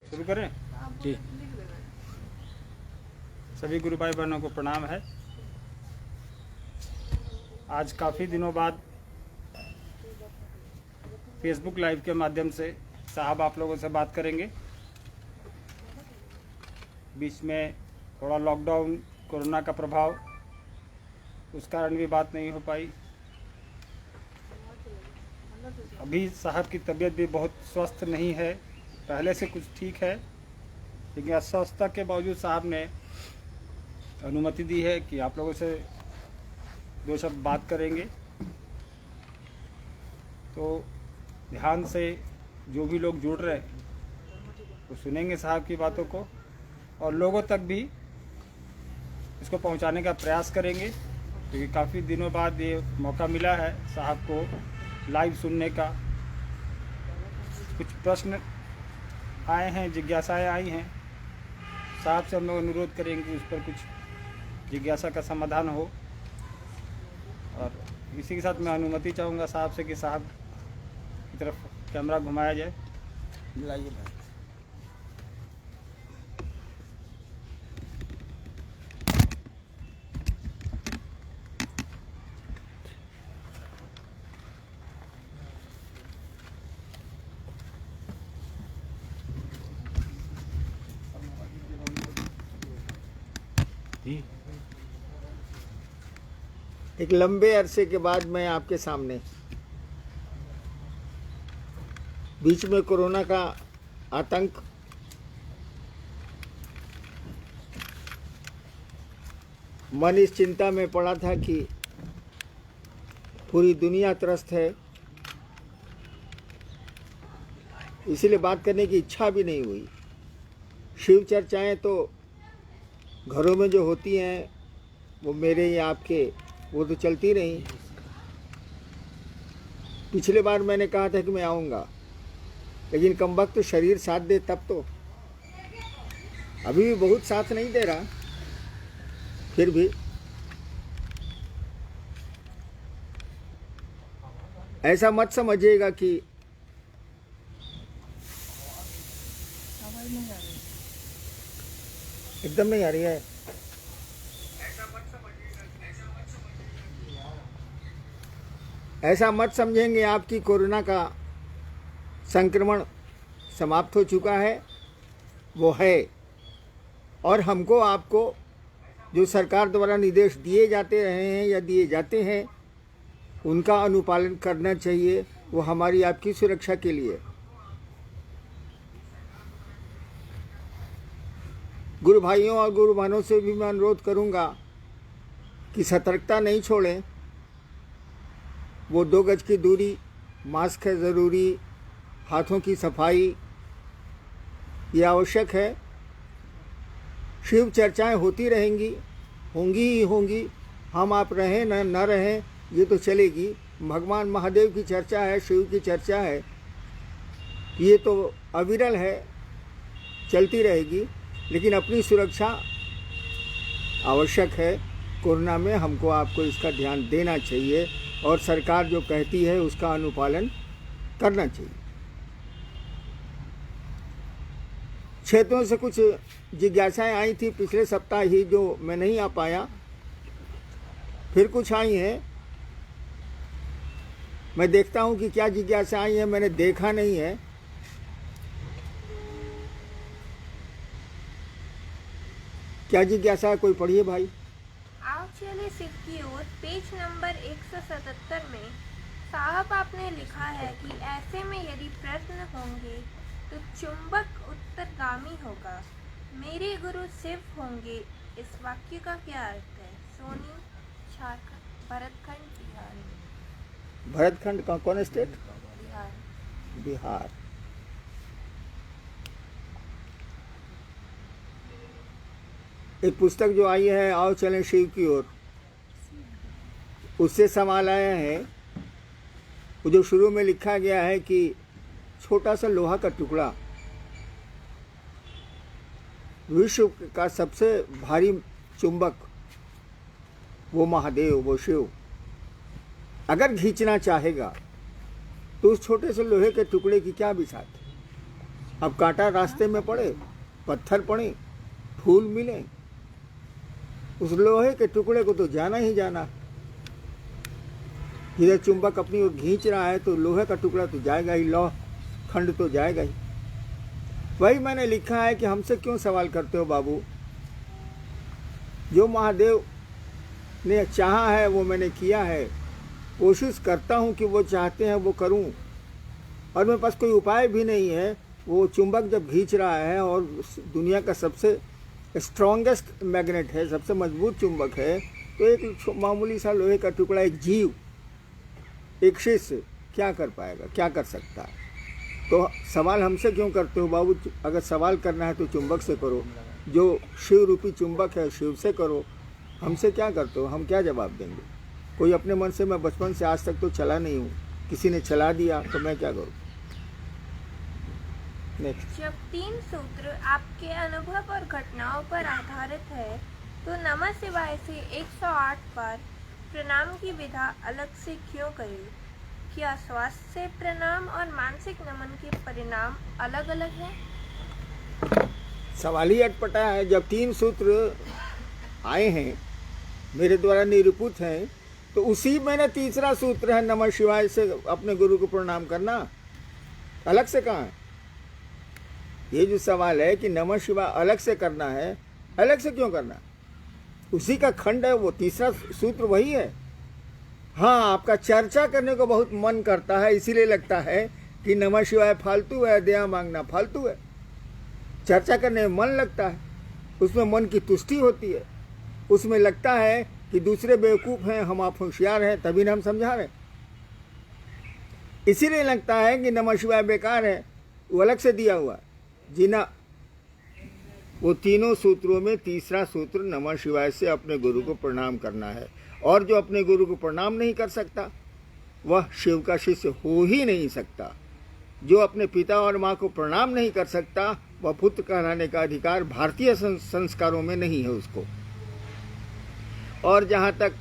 शुरू करें जी। सभी गुरु भाई बहनों को प्रणाम है। आज काफ़ी दिनों बाद फेसबुक लाइव के माध्यम से साहब आप लोगों से बात करेंगे। बीच में थोड़ा लॉकडाउन, कोरोना का प्रभाव, उस कारण भी बात नहीं हो पाई। अभी साहब की तबीयत भी बहुत स्वस्थ नहीं है, पहले से कुछ ठीक है, लेकिन अस्वस्थता के बावजूद साहब ने अनुमति दी है कि आप लोगों से दो शब्द बात करेंगे। तो ध्यान से जो भी लोग जुड़ रहे वो सुनेंगे साहब की बातों को और लोगों तक भी इसको पहुंचाने का प्रयास करेंगे, क्योंकि काफ़ी दिनों बाद ये मौका मिला है साहब को लाइव सुनने का। कुछ प्रश्न आए हैं, जिज्ञासाएं आई हैं, साहब से हम लोग अनुरोध करेंगे उस पर कुछ जिज्ञासा का समाधान हो। और इसी के साथ मैं अनुमति चाहूँगा साहब से कि साहब की तरफ कैमरा घुमाया जाए। लाइए भाई। एक लंबे अरसे के बाद मैं आपके सामने, बीच में कोरोना का आतंक, मन इस चिंता में पड़ा था कि पूरी दुनिया त्रस्त है, इसीलिए बात करने की इच्छा भी नहीं हुई। शिव चर्चाएं तो घरों में जो होती हैं वो मेरे या आपके, वो तो चलती रही। पिछले बार मैंने कहा था कि मैं आऊँगा, लेकिन कमबख्त तो शरीर साथ दे तब तो। अभी भी बहुत साथ नहीं दे रहा, फिर भी ऐसा मत समझिएगा कि एकदम नहीं आ रही है। ऐसा मत समझेंगे आप कि कोरोना का संक्रमण समाप्त हो चुका है, वो है। और हमको आपको जो सरकार द्वारा निर्देश दिए जाते रहे हैं या दिए जाते हैं उनका अनुपालन करना चाहिए, वो हमारी आपकी सुरक्षा के लिए। गुरु भाइयों और गुरु बहनों से भी मैं अनुरोध करूंगा कि सतर्कता नहीं छोड़ें। वो 2 गज की दूरी, मास्क है ज़रूरी, हाथों की सफाई ये आवश्यक है। शिव चर्चाएं होती रहेंगी, होंगी ही होंगी। हम आप रहें न रहें ये तो चलेगी। भगवान महादेव की चर्चा है, शिव की चर्चा है, ये तो अविरल है, चलती रहेगी। लेकिन अपनी सुरक्षा आवश्यक है। कोरोना में हमको आपको इसका ध्यान देना चाहिए और सरकार जो कहती है उसका अनुपालन करना चाहिए। क्षेत्रों से कुछ जिज्ञासाएं आई थी पिछले सप्ताह ही, जो मैं नहीं आ पाया, फिर कुछ आई हैं। मैं देखता हूं कि क्या जिज्ञासा आई है, मैंने देखा नहीं है। क्या जिज्ञासा है, कोई पढ़िए भाई। आओ चले शिव की ओर। पेज नंबर 177 में साहब आपने लिखा है कि ऐसे में यदि प्रश्न होंगे तो चुंबक उत्तरगामी होगा, मेरे गुरु शिव होंगे। इस वाक्य का क्या अर्थ है? सोनी, झारखंड, भरतखंड, बिहार। भरतखंड का कौन स्टेट? बिहार। बिहार। एक पुस्तक जो आई है आओ चलें शिव की ओर, उससे सवाल आया है। वो जो शुरू में लिखा गया है कि छोटा सा लोहा का टुकड़ा, विश्व का सबसे भारी चुंबक वो महादेव, वो शिव अगर खींचना चाहेगा तो उस छोटे से लोहे के टुकड़े की क्या बिसात है। अब कांटा रास्ते में पड़े, पत्थर पड़े, फूल मिले, उस लोहे के टुकड़े को तो जाना ही जाना। इधर चुंबक अपनी ओर खींच रहा है तो लोहे का टुकड़ा तो जाएगा ही, लौह खंड तो जाएगा ही। वही मैंने लिखा है कि हमसे क्यों सवाल करते हो बाबू। जो महादेव ने चाहा है वो मैंने किया है, कोशिश करता हूँ कि वो चाहते हैं वो करूँ, और मेरे पास कोई उपाय भी नहीं है। वो चुंबक जब खींच रहा है और दुनिया का सबसे स्ट्रॉन्गेस्ट मैग्नेट है, सबसे मजबूत चुंबक है, तो एक मामूली सा लोहे का टुकड़ा, एक जीव, एक शिष्य क्या कर पाएगा, क्या कर सकता है। तो सवाल हमसे क्यों करते हो बाबू। अगर सवाल करना है तो चुंबक से करो, जो शिव रूपी चुंबक है शिव से करो। हमसे क्या करते हो, हम क्या जवाब देंगे। कोई अपने मन से, मैं बचपन से आज तक तो चला नहीं हूँ, किसी ने चला दिया तो मैं क्या करूँ। नेक्स्ट। जब 3 सूत्र आपके अनुभव और घटनाओं पर आधारित है तो नमः शिवाय से 108 बार प्रणाम की विधा अलग से क्यों करें? क्या स्वास्थ्य से प्रणाम और मानसिक नमन के परिणाम अलग अलग हैं? सवाल ही अटपटा है। जब 3 सूत्र आए हैं, मेरे द्वारा निरूपित हैं, तो उसी में ना तीसरा सूत्र है नमः शिवाय से अपने गुरु को प्रणाम करना। अलग से कहाँ है? ये जो सवाल है कि नमः शिवाय अलग से करना है, अलग से क्यों करना? उसी का खंड है, वो तीसरा सूत्र वही है। हाँ, आपका चर्चा करने को बहुत मन करता है, इसीलिए लगता है कि नमः शिवाय फालतू है, दया मांगना फालतू है। चर्चा करने में मन लगता है, उसमें मन की तुष्टि होती है, उसमें लगता है कि दूसरे बेवकूफ़ हैं, हम आप होशियार हैं, तभी ना हम समझा रहे। इसीलिए लगता है कि नमः शिवाय बेकार है, वो अलग से दिया हुआ। जी ना, वो तीनों सूत्रों में तीसरा सूत्र नमः शिवाय से अपने गुरु को प्रणाम करना है। और जो अपने गुरु को प्रणाम नहीं कर सकता वह शिव का शिष्य हो ही नहीं सकता। जो अपने पिता और माँ को प्रणाम नहीं कर सकता वह पुत्र कहलाने का अधिकार भारतीय संस्कारों में नहीं है उसको। और जहाँ तक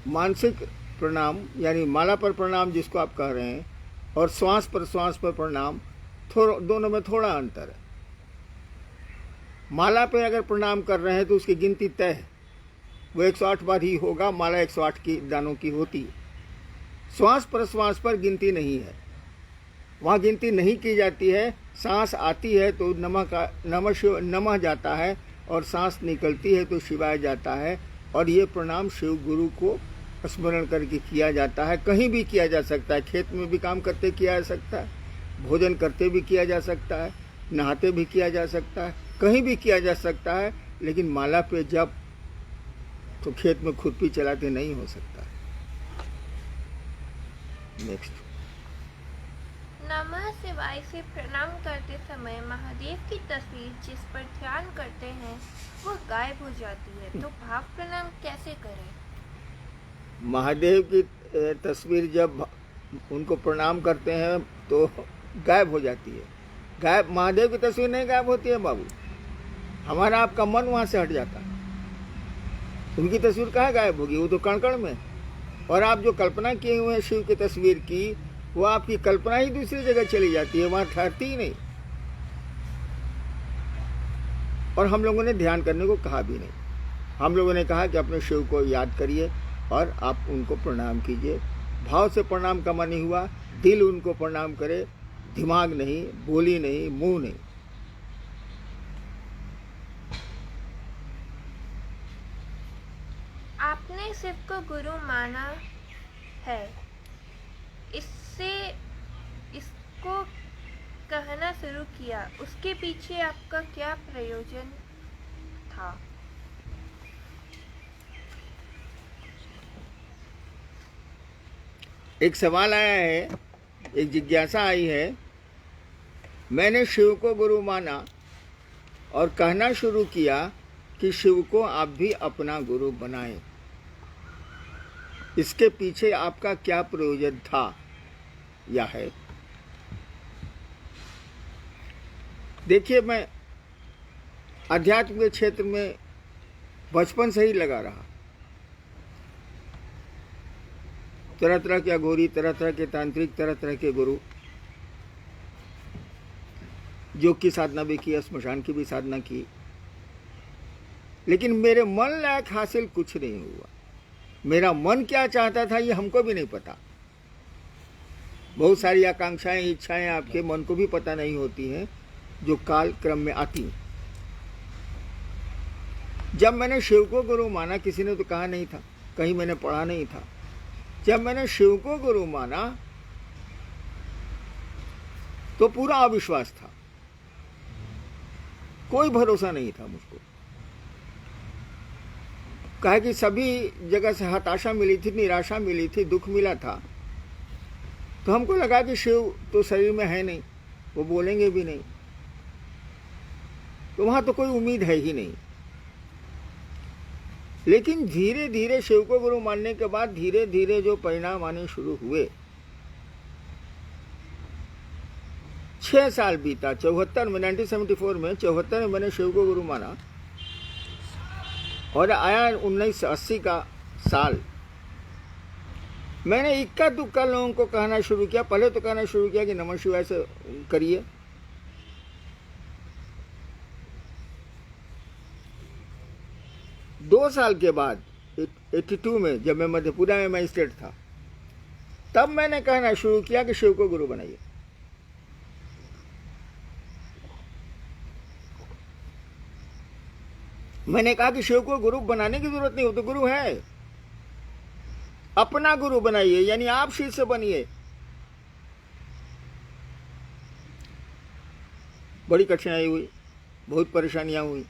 मानसिक प्रणाम यानी माला पर प्रणाम जिसको आप कह रहे हैं, और श्वास पर प्रणाम, दोनों में थोड़ा अंतर है। माला पे अगर प्रणाम कर रहे हैं तो उसकी गिनती तय है, वो 108 बार ही होगा। माला 108 की दानों की होती है। श्वास पर गिनती नहीं है, वहाँ गिनती नहीं की जाती है। सांस आती है तो नमः जाता है, और सांस निकलती है तो शिवाय जाता है। और ये प्रणाम शिव गुरु को स्मरण करके किया जाता है। कहीं भी किया जा सकता है, खेत में भी काम करते किया जा सकता है, भोजन करते भी किया जा सकता है, नहाते भी किया जा सकता है, कहीं भी किया जा सकता है। लेकिन माला पे जब तो खेत में खुरपी चलाते नहीं हो सकता। नेक्स्ट। नमः शिवाय से प्रणाम करते समय महादेव की तस्वीर जिस पर ध्यान करते हैं वह गायब हो जाती है, तो भाव प्रणाम कैसे करें? महादेव की तस्वीर जब उनको प्रणाम करते हैं तो गायब हो जाती है। गायब महादेव की तस्वीर नहीं गायब होती है बाबू, हमारा आपका मन वहाँ से हट जाता है। उनकी तस्वीर कहाँ गायब होगी, वो तो कण कण में। और आप जो कल्पना किए हुए हैं शिव की तस्वीर की, वो आपकी कल्पना ही दूसरी जगह चली जाती है, वहाँ ठहरती ही नहीं। और हम लोगों ने ध्यान करने को कहा भी नहीं। हम लोगों ने कहा कि अपने शिव को याद करिए और आप उनको प्रणाम कीजिए। भाव से प्रणाम का मन नहीं हुआ, दिल उनको प्रणाम करे, दिमाग नहीं, बोली नहीं, मुंह नहीं। आपने शिव को गुरु माना है, इसको कहना शुरू किया, उसके पीछे आपका क्या प्रयोजन था? एक सवाल आया है, एक जिज्ञासा आई है। मैंने शिव को गुरु माना और कहना शुरू किया कि शिव को आप भी अपना गुरु बनाएं। इसके पीछे आपका क्या प्रयोजन था या है? देखिए, मैं अध्यात्म के क्षेत्र में बचपन से ही लगा रहा। तरह तरह के अघोरी, तरह तरह के तांत्रिक, तरह तरह के गुरु। योग की साधना भी की, स्मशान की भी साधना की, लेकिन मेरे मन लायक हासिल कुछ नहीं हुआ। मेरा मन क्या चाहता था ये हमको भी नहीं पता। बहुत सारी आकांक्षाएं, इच्छाएं आपके मन को भी पता नहीं होती हैं, जो काल क्रम में आती हैं। जब मैंने शिव को गुरु माना, किसी ने तो कहा नहीं था, कहीं मैंने पढ़ा नहीं था, जब मैंने शिव को गुरु माना तो पूरा अविश्वास था, कोई भरोसा नहीं था मुझको। कहा कि सभी जगह से हताशा मिली थी, निराशा मिली थी, दुख मिला था, तो हमको लगा कि शिव तो शरीर में है नहीं, वो बोलेंगे भी नहीं, तो वहां तो कोई उम्मीद है ही नहीं। लेकिन धीरे धीरे शिव को गुरु मानने के बाद धीरे धीरे जो परिणाम आने शुरू हुए, 6 साल बीता, 74 में, 1974 में, 74 में मैंने शिव को गुरु माना और आया 1980 का साल। मैंने इक्का दुक्का लोगों को कहना शुरू किया। पहले तो कहना शुरू किया कि नमः शिवाय से करिए, दो साल के बाद 82 में जब मैं मधेपुरा में मजिस्ट्रेट था, तब मैंने कहना शुरू किया कि शिव को गुरु बनाइए। मैंने कहा कि शिव को गुरु बनाने की जरूरत नहीं, वो तो गुरु है, अपना गुरु बनाइए, यानी आप शिष्य बनिए। बड़ी कठिनाई हुई, बहुत परेशानियां हुई,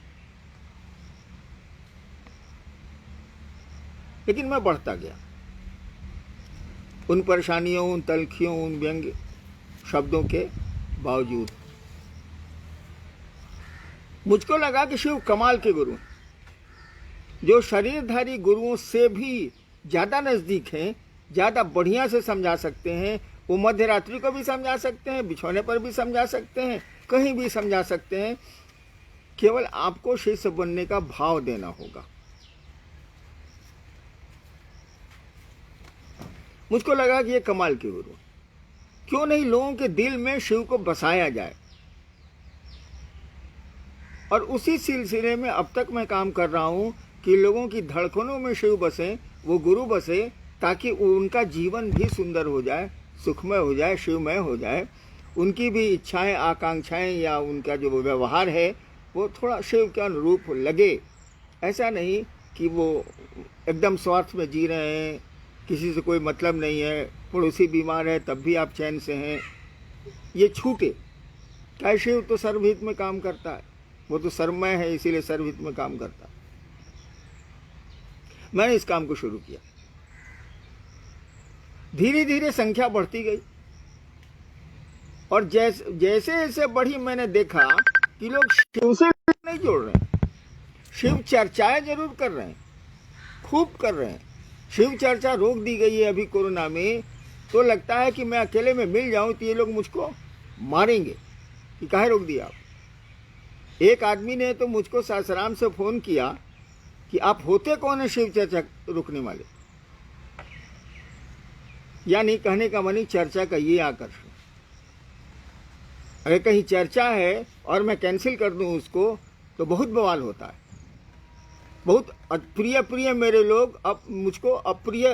लेकिन मैं बढ़ता गया। उन परेशानियों, उन तलखियों, उन व्यंग्य शब्दों के बावजूद मुझको लगा कि शिव कमाल के गुरु हैं, जो शरीरधारी गुरुओं से भी ज्यादा नजदीक हैं, ज्यादा बढ़िया से समझा सकते हैं। वो मध्य रात्रि को भी समझा सकते हैं, बिछौने पर भी समझा सकते हैं, कहीं भी समझा सकते हैं। केवल आपको शिष्य बनने का भाव देना होगा। मुझको लगा कि ये कमाल के गुरु, क्यों नहीं लोगों के दिल में शिव को बसाया जाए। और उसी सिलसिले में अब तक मैं काम कर रहा हूं कि लोगों की धड़कनों में शिव बसे, वो गुरु बसे, ताकि उनका जीवन भी सुंदर हो जाए, सुखमय हो जाए, शिवमय हो जाए। उनकी भी इच्छाएं, आकांक्षाएं या उनका जो व्यवहार है वो थोड़ा शिव के अनुरूप लगे। ऐसा नहीं कि वो एकदम स्वार्थ में जी रहे हैं, किसी से कोई मतलब नहीं है, पड़ोसी बीमार है तब भी आप चैन से हैं, ये छूटे। क्या शिव तो सर्वहित में काम करता है, वो तो सर्वमय है, इसीलिए सर्वहित में काम करता है। मैंने इस काम को शुरू किया, धीरे धीरे संख्या बढ़ती गई, और जैसे जैसे बढ़ी मैंने देखा कि लोग शिव से नहीं जोड़ रहे हैं, शिव चर्चाएं जरूर कर रहे हैं, खूब कर रहे हैं। शिव चर्चा रोक दी गई है अभी कोरोना में, तो लगता है कि मैं अकेले में मिल जाऊं तो ये लोग मुझको मारेंगे कि काहे रोक दिया आप। एक आदमी ने तो मुझको सासाराम से फोन किया कि आप होते कौन है शिव चर्चा रुकने वाले। यानी कहने का मानी चर्चा का ये आकर्षण। अगर कहीं चर्चा है और मैं कैंसिल कर दूं उसको तो बहुत बवाल होता है। बहुत प्रिय मेरे लोग अब मुझको अप्रिय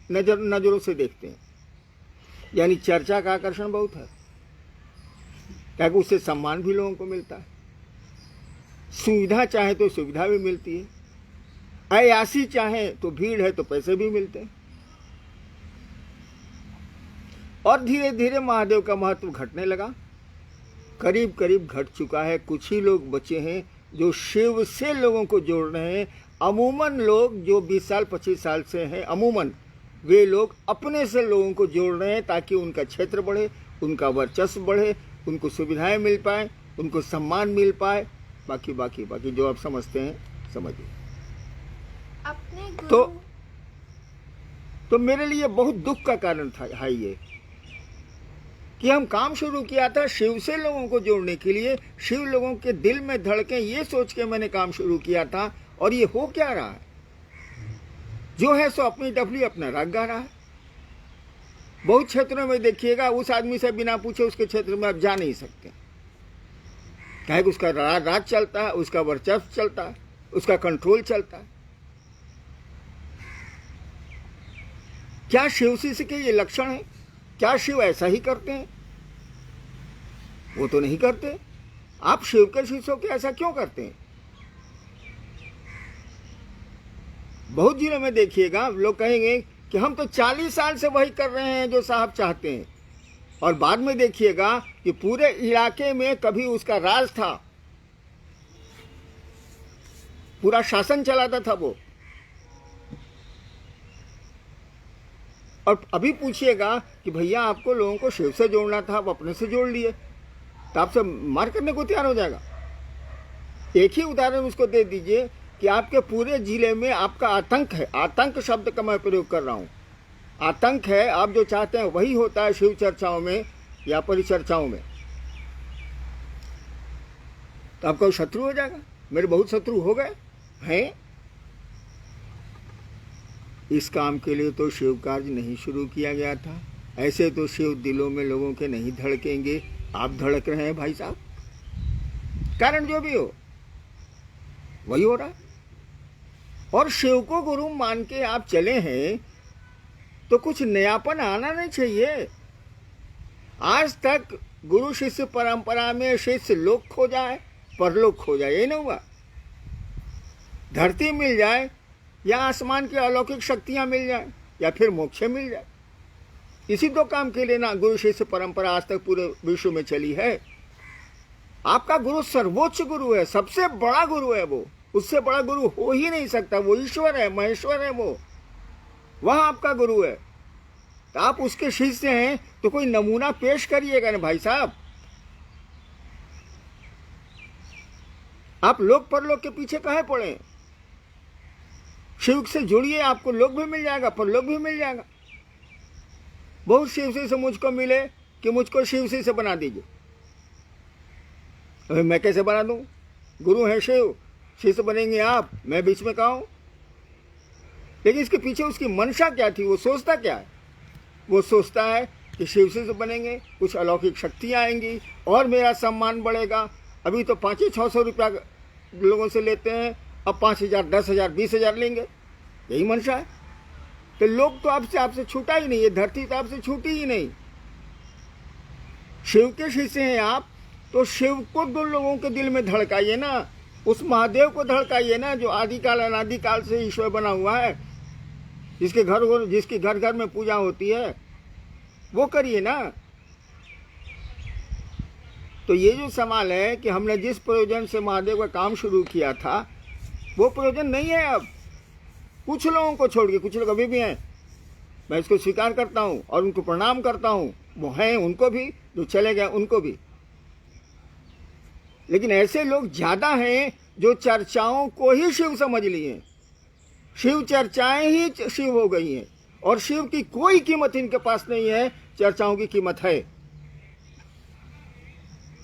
नजरों से देखते हैं। यानी चर्चा का आकर्षण बहुत है, क्या उससे सम्मान भी लोगों को मिलता है, सुविधा चाहे तो सुविधा भी मिलती है, अयासी चाहे तो भीड़ है तो पैसे भी मिलते हैं। और धीरे धीरे महादेव का महत्व घटने लगा, करीब करीब घट चुका है। कुछ ही लोग बचे हैं जो शिव से लोगों को जोड़ रहे हैं। अमूमन लोग जो 20 साल 25 साल से हैं, अमूमन वे लोग अपने से लोगों को जोड़ रहे हैं ताकि उनका क्षेत्र बढ़े, उनका वर्चस्व बढ़े, उनको सुविधाएं मिल पाए, उनको सम्मान मिल पाए। बाकी जो आप समझते हैं समझिए। अपने गुरु तो मेरे लिए बहुत दुख का कारण था है ये कि हम काम शुरू किया था शिव से लोगों को जोड़ने के लिए, शिव लोगों के दिल में धड़के, ये सोच के मैंने काम शुरू किया था। और ये हो क्या रहा है, जो है सो अपनी डफली अपना राग गा रहा है। बहुत क्षेत्रों में देखिएगा, उस आदमी से बिना पूछे उसके क्षेत्र में आप जा नहीं सकते। क्या कि उसका राज चलता है, उसका वर्चस्व चलता है, उसका कंट्रोल चलता है। क्या शिव शिष्य के ये लक्षण है? क्या शिव ऐसा ही करते हैं? वो तो नहीं करते। आप शिव के शिष्यों के ऐसा क्यों करते हैं? बहुत जिलों में देखिएगा लोग कहेंगे कि हम तो 40 साल से वही कर रहे हैं जो साहब चाहते हैं, और बाद में देखिएगा कि पूरे इलाके में कभी उसका राज था, पूरा शासन चलाता था वो। और अभी पूछिएगा कि भैया आपको लोगों को शिव से जोड़ना था, आप अपने से जोड़ लिए, तो आपसे मार करने को तैयार हो जाएगा। एक ही उदाहरण उसको दे दीजिए कि आपके पूरे जिले में आपका आतंक है। आतंक शब्द का मैं प्रयोग कर रहा हूं। आतंक है, आप जो चाहते हैं वही होता है शिव चर्चाओं में या परिचर्चाओं में, तो आपका शत्रु हो जाएगा। मेरे बहुत शत्रु हो गए हैं। इस काम के लिए तो शिव कार्य नहीं शुरू किया गया था। ऐसे तो शिव दिलों में लोगों के नहीं धड़केंगे। आप धड़क रहे हैं भाई साहब, कारण जो भी हो वही हो रहा है। और शिव को गुरु मान के आप चले हैं तो कुछ नयापन आना नहीं चाहिए। आज तक गुरु शिष्य परंपरा में शिष्य लोक खो जाए, परलोक खो जाए, ये नहीं हुआ। धरती मिल जाए या आसमान की अलौकिक शक्तियां मिल जाए या फिर मोक्ष मिल जाए, इसी दो काम के लिए ना गुरु शिष्य परंपरा आज तक पूरे विश्व में चली है। आपका गुरु सर्वोच्च गुरु है, सबसे बड़ा गुरु है वो, उससे बड़ा गुरु हो ही नहीं सकता। वो ईश्वर है, महेश्वर है, वो वह आपका गुरु है। तो आप उसके शिष्य हैं तो कोई नमूना पेश करिएगा ना भाई साहब। आप लोक परलोक के पीछे काहे पड़े? शिव से जुड़िए, आपको लोक भी मिल जाएगा, परलोक भी मिल जाएगा। बहुत शिव से मुझको मिले कि मुझको शिव से बना दीजिए। अभी मैं कैसे बना दूं? गुरु है शिव, शिष्य बनेंगे आप, मैं बीच में कहा हूं? लेकिन इसके पीछे उसकी मंशा क्या थी? वो सोचता क्या है? वो सोचता है कि शिव से बनेंगे, कुछ अलौकिक शक्तियां आएंगी और मेरा सम्मान बढ़ेगा। अभी तो 500-600 रुपया लोगों से लेते हैं, अब 5,000, 10,000, 20,000 लेंगे, यही मंशा है। तो लोग तो आपसे छूटा ही नहीं, ये धरती तो आपसे छूटी ही नहीं। शिव के शिष्य हैं आप, तो शिव को दो लोगों के दिल में धड़काइए ना, उस महादेव को धड़काइए ना, जो आदिकाल अनादिकाल से ईश्वर बना हुआ है, जिसके घर घर में पूजा होती है, वो करिए ना। तो ये जो सवाल है कि हमने जिस प्रयोजन से महादेव का काम शुरू किया था वो प्रयोजन नहीं है अब, कुछ लोगों को छोड़ के। कुछ लोग अभी भी हैं, मैं इसको स्वीकार करता हूं और उनको प्रणाम करता हूं, वो हैं, उनको भी, जो चले गए उनको भी। लेकिन ऐसे लोग ज्यादा हैं जो चर्चाओं को ही शिव समझ लिए। शिव चर्चाएं ही शिव हो गई हैं और शिव की कोई कीमत इनके पास नहीं है, चर्चाओं की कीमत है।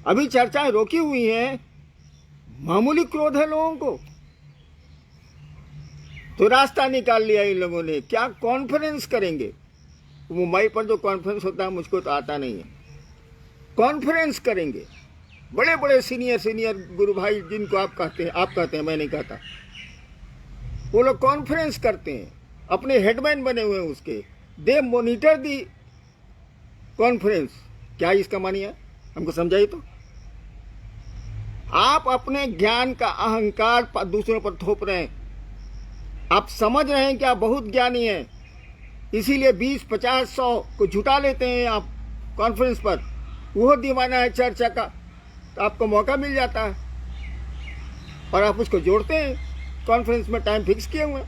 अभी चर्चाएं रोकी हुई हैं, मामूली क्रोध है लोगों को, तो रास्ता निकाल लिया इन लोगों ने। क्या कॉन्फ्रेंस करेंगे? मुंबई पर जो कॉन्फ्रेंस होता है मुझको तो आता नहीं है। कॉन्फ्रेंस करेंगे, बड़े बड़े सीनियर गुरु भाई जिनको आप कहते हैं, मैं नहीं कहता, वो लोग कॉन्फ्रेंस करते हैं, अपने हेडमैन बने हुए हैं उसके। दे मॉनिटर दी कॉन्फ्रेंस। क्या इसका मानिए? हमको समझाइए तो। आप अपने ज्ञान का अहंकार दूसरों पर थोप रहे हैं। आप समझ रहे हैं कि आप बहुत ज्ञानी हैं, इसीलिए 20, 50, 100 को जुटा लेते हैं आप कॉन्फ्रेंस पर। वो दीवाना है चर्चा का, तो आपको मौका मिल जाता है और आप उसको जोड़ते हैं कॉन्फ्रेंस में, टाइम फिक्स किए हुए।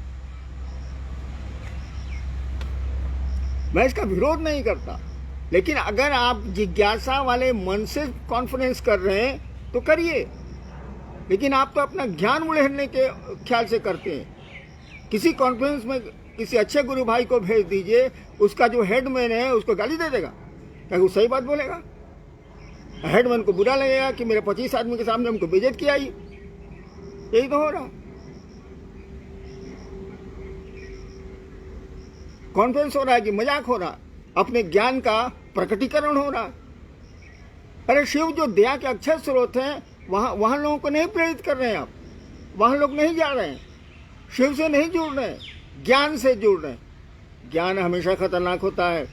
मैं इसका विरोध नहीं करता, लेकिन अगर आप जिज्ञासा वाले मन से कॉन्फ्रेंस कर रहे हैं तो करिए, लेकिन आप तो अपना ज्ञान उड़ेरने के ख्याल से करते हैं। किसी कॉन्फ्रेंस में किसी अच्छे गुरु भाई को भेज दीजिए, उसका जो हेडमैन है उसको गाली दे देगा, क्या वो सही बात बोलेगा? हेडमैन को बुरा लगेगा कि मेरे 25 आदमी के सामने हमको बेइज्जत किया ही। यही तो हो रहा। कॉन्फ्रेंस हो रहा है कि मजाक हो रहा, अपने ज्ञान का प्रकटीकरण हो रहा। अरे शिव जो दया के अक्षय स्रोत हैं वहाँ लोगों को नहीं प्रेरित कर रहे हैं आप, वहाँ लोग नहीं जा रहे हैं, शिव से नहीं जुड़ रहे हैं, ज्ञान से जुड़ रहे हैं। ज्ञान हमेशा खतरनाक होता है।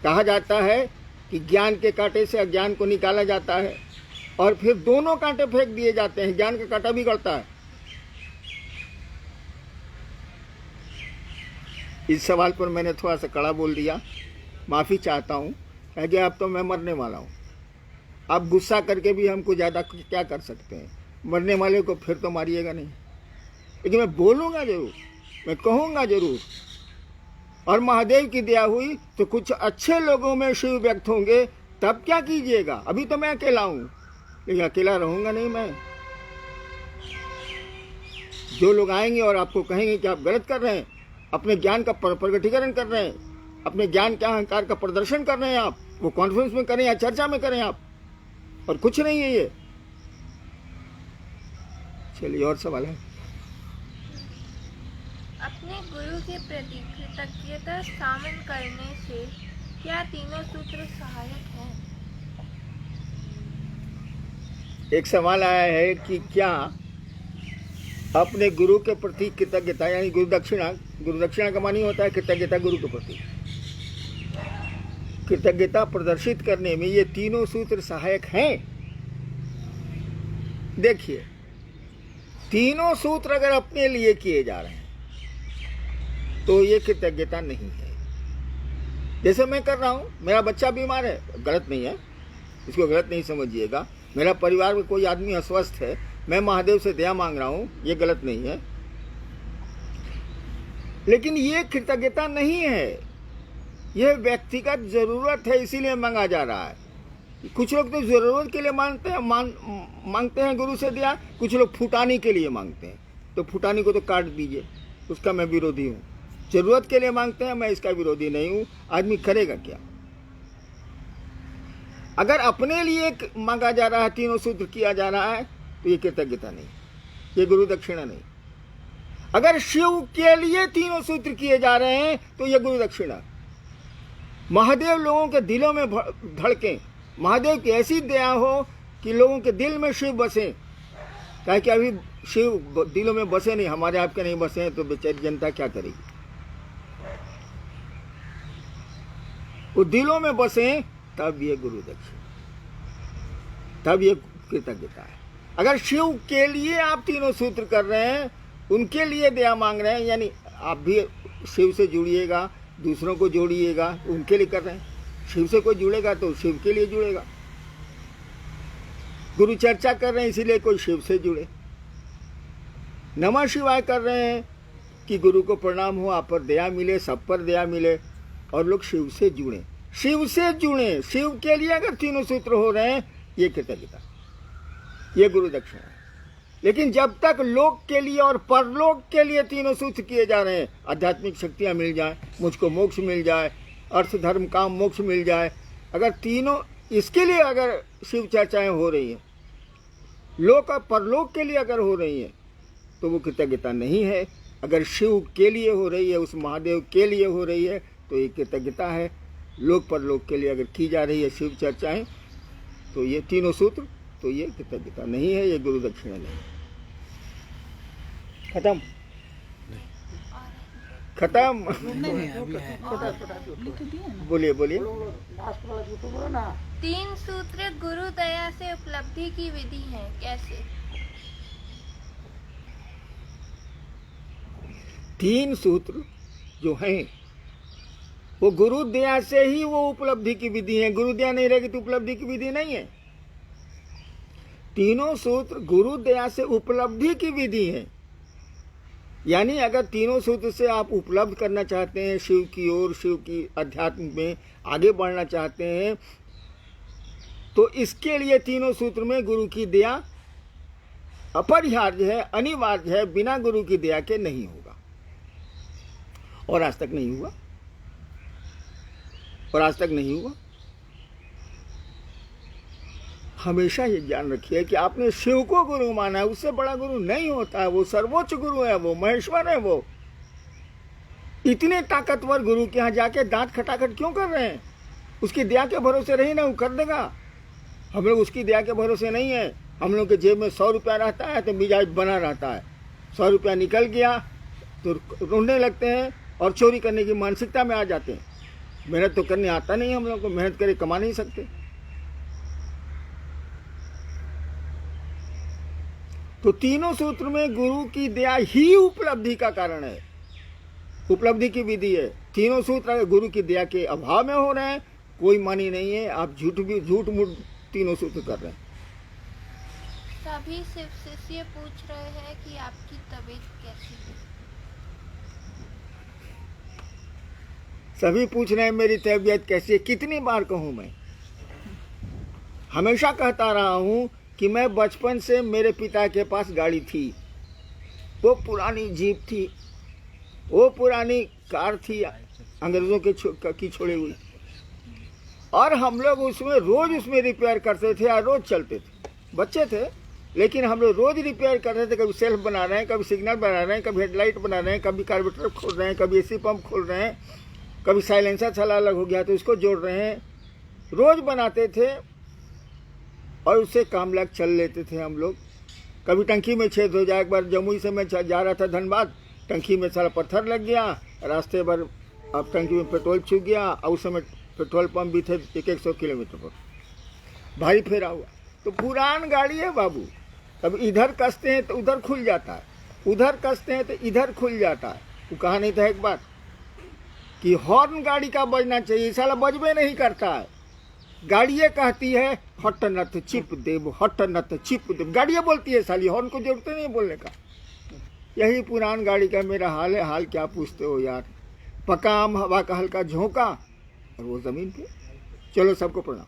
कहा जाता है कि ज्ञान के कांटे से अज्ञान को निकाला जाता है और फिर दोनों कांटे फेंक दिए जाते हैं, ज्ञान का कांटा भी गड़ता है। इस सवाल पर मैंने थोड़ा सा कड़ा बोल दिया, माफ़ी चाहता हूँ, कि अब तो मैं मरने वाला हूँ। आप गुस्सा करके भी हमको ज़्यादा क्या कर सकते हैं, मरने वाले को फिर तो मारिएगा नहीं, लेकिन मैं बोलूँगा जरूर, मैं कहूँगा जरूर। और महादेव की दया हुई तो कुछ अच्छे लोगों में शिव व्यक्त होंगे, तब क्या कीजिएगा। अभी तो मैं अकेला हूँ, लेकिन अकेला रहूँगा नहीं मैं। जो लोग आएंगे और आपको कहेंगे कि आप गलत कर रहे हैं, अपने ज्ञान का प्रकटीकरण कर रहे हैं, अपने ज्ञान के अहंकार का प्रदर्शन कर रहे हैं, आप वो कॉन्फ्रेंस में करें या चर्चा में करें आप, और कुछ नहीं है ये। चलिए और सवाल है। अपने गुरु के प्रति कृतज्ञता शामिल करने से क्या तीनों सूत्र सहायक हैं? एक सवाल आया है कि क्या अपने गुरु के प्रति कृतज्ञता, यानी गुरु दक्षिणा का मानी होता है कृतज्ञता गुरु के प्रति, कृतज्ञता प्रदर्शित करने में ये तीनों सूत्र सहायक हैं। देखिए, तीनों सूत्र अगर अपने लिए किए जा रहे हैं तो ये कृतज्ञता नहीं है। जैसे मैं कर रहा हूं, मेरा बच्चा बीमार है, गलत नहीं है, इसको गलत नहीं समझिएगा। मेरा परिवार में कोई आदमी अस्वस्थ है, मैं महादेव से दया मांग रहा हूं, ये गलत नहीं है, लेकिन ये कृतज्ञता नहीं है, यह व्यक्तिगत जरूरत है, इसीलिए मांगा जा रहा है। कुछ लोग तो जरूरत के लिए मांगते हैं गुरु से दया, कुछ लोग फुटानी के लिए मांगते हैं। तो फुटानी को तो काट दीजिए, उसका मैं विरोधी हूँ। जरूरत के लिए मांगते हैं, मैं इसका विरोधी नहीं हूँ। आदमी करेगा क्या? अगर अपने लिए मांगा जा रहा है, तीनों सूत्र किया जा रहा है, तो ये कृतज्ञता नहीं, ये गुरु दक्षिणा नहीं। अगर शिव के लिए तीनों सूत्र किए जा रहे हैं तो ये गुरु दक्षिणा। महादेव लोगों के दिलों में धड़के, महादेव की ऐसी दया हो कि लोगों के दिल में शिव बसे। क्या कि अभी शिव दिलों में बसे नहीं, हमारे आपके नहीं बसे हैं, तो बेचारी जनता क्या करेगी? वो दिलों में बसे, तब ये गुरु दक्षिणा, तब ये कृतज्ञता है। अगर शिव के लिए आप तीनों सूत्र कर रहे हैं, उनके लिए दया मांग रहे हैं, यानी आप भी शिव से जुड़िएगा, दूसरों को जोड़िएगा, उनके लिए कर रहे हैं। शिव से कोई जुड़ेगा तो शिव के लिए जुड़ेगा। गुरु चर्चा कर रहे हैं, इसीलिए कोई शिव से जुड़े। नमः शिवाय कर रहे हैं कि गुरु को प्रणाम हो, आप पर दया मिले, सब पर दया मिले, और लोग शिव से जुड़े, शिव से जुड़े। शिव के लिए अगर तीनों सूत्र हो रहे हैं, ये कृतज्ञता, ये गुरु दक्षिणा है। लेकिन जब तक लोक के लिए और परलोक के लिए तीनों सूत्र किए जा रहे हैं, आध्यात्मिक शक्तियां मिल जाए, मुझको मोक्ष मिल जाए, अर्थ धर्म काम मोक्ष मिल जाए, अगर तीनों इसके लिए अगर शिव चर्चाएं हो रही हैं, लोक और परलोक के लिए अगर हो रही हैं, तो वो कृतज्ञता नहीं है। अगर शिव के लिए हो रही है, उस महादेव के लिए हो रही है, तो ये कृतज्ञता है। लोक परलोक के लिए अगर की जा रही है शिव चर्चाएं, तो ये तीनों सूत्र, तो ये कृतज्ञता नहीं है, ये गुरु दक्षिणा नहीं। खत्म खत्म। बोलिए बोलिए। तीन सूत्र गुरु दया से उपलब्धि की विधि है, कैसे? तीन सूत्र जो हैं वो गुरु दया से ही वो उपलब्धि की विधि है। गुरु दया नहीं रहेगी तो उपलब्धि की विधि नहीं है। तीनों सूत्र गुरु दया से उपलब्धि की विधि है। यानी अगर तीनों सूत्र से आप उपलब्ध करना चाहते हैं, शिव की ओर, शिव की अध्यात्म में आगे बढ़ना चाहते हैं, तो इसके लिए तीनों सूत्र में गुरु की दया अपरिहार्य है, अनिवार्य है। बिना गुरु की दया के नहीं होगा, और आज तक नहीं हुआ, और आज तक नहीं हुआ। हमेशा ये ज्ञान रखिए कि आपने शिव को गुरु माना है, उससे बड़ा गुरु नहीं होता है। वो सर्वोच्च गुरु है, वो महेश्वर है। वो इतने ताकतवर गुरु के यहाँ जाके दांत खटाखट क्यों कर रहे हैं? उसकी दया के भरोसे रही ना, वो कर देगा। हम लोग उसकी दया के भरोसे नहीं है, हम लोग के जेब में 100 रुपया रहता है तो मिजाज बना रहता है, 100 रुपया निकल गया तो रोने लगते हैं और चोरी करने की मानसिकता में आ जाते हैं। मेहनत तो करने आता नहीं, हम लोग को मेहनत करे कमा नहीं सकते। तो तीनों सूत्र में गुरु की दया ही उपलब्धि का कारण है, उपलब्धि की विधि है। तीनों सूत्र गुरु की दया के अभाव में हो रहे हैं, कोई मानी नहीं है। आप झूठ मूठ तीनों सूत्र कर रहे हैं। सभी शिष्य पूछ रहे हैं कि आपकी तबीयत कैसी है। सभी पूछ रहे हैं मेरी तबीयत कैसी है। कितनी बार कहूं मैं, हमेशा कहता रहा हूं कि मैं बचपन से मेरे पिता के पास गाड़ी थी, वो पुरानी जीप थी, वो पुरानी कार थी अंग्रेजों की छोड़ी हुई, और हम लोग उसमें रोज उसमें रिपेयर करते थे और रोज चलते थे। बच्चे थे लेकिन हम लोग रोज रिपेयर करते थे। कभी सेल्फ बना रहे हैं, कभी सिग्नल बना रहे हैं, कभी हेडलाइट बना रहे हैं, कभी कार्बोरेटर खोल रहे हैं, कभी एसी पंप खोल रहे हैं, कभी साइलेंसर छला अलग हो गया तो इसको जोड़ रहे हैं। रोज बनाते थे और उससे काम लायक चल लेते थे हम लोग। कभी टंकी में छेद हो जाए। एक बार जमुई से मैं जा रहा था धनबाद, टंकी में सारा पत्थर लग गया, रास्ते भर अब टंकी में पेट्रोल चूक गया, और उस समय पेट्रोल पंप भी थे 100 किलोमीटर पर, भारी फेरा हुआ। तो पुरान गाड़ी है बाबू, अब इधर कसते हैं तो उधर खुल जाता है, उधर कसते हैं तो इधर खुल जाता है। वो कहा नहीं था एक बार कि हॉर्न गाड़ी का बजना चाहिए, साला बजबे नहीं करता है। गाड़ियाँ कहती है हट नत चिप देव, हट नत चिप देव, गाड़ियाँ बोलती है साली, हॉर्न को जरूरत नहीं बोलने का। यही पुरान गाड़ी का मेरा हाल है। हाल क्या पूछते हो यार, पका आम हवा का हल्का झोंका और वो जमीन पे। चलो सबको प्रणाम।